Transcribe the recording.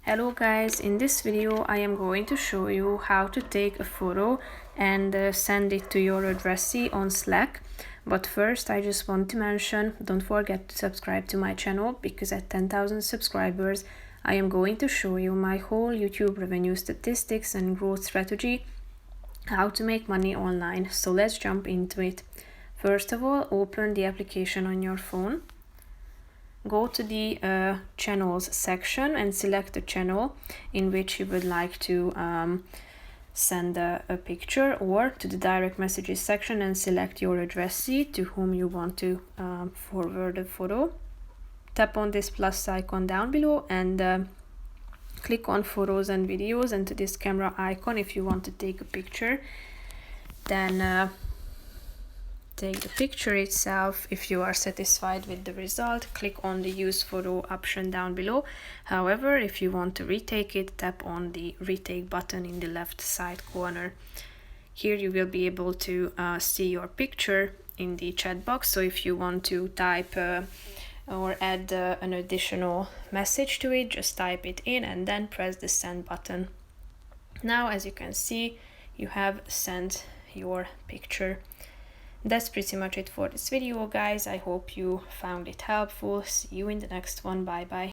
Hello guys, in this video I am going to show you how to take a photo and send it to your addressee on Slack. But first I just want to mention, don't forget to subscribe to my channel, because at 10,000 subscribers I am going to show you my whole YouTube revenue statistics and growth strategy, how to make money online. So let's jump into it. First of all, open the application on your phone. Go to the channels section and select the channel in which you would like to send a picture, or to the direct messages section and select your addressee to whom you want to forward the photo. Tap on this plus icon down below and click on photos and videos, and to this camera icon if you want to take a picture. Then take the picture itself. If you are satisfied with the result, click on the use photo option down below. However, if you want to retake it, tap on the retake button in the left side corner. Here you will be able to see your picture in the chat box. So if you want to type or add an additional message to it, just type it in and then press the send button. Now, as you can see, you have sent your picture. That's pretty much it for this video, guys. I hope you found it helpful. See you in the next one. Bye bye.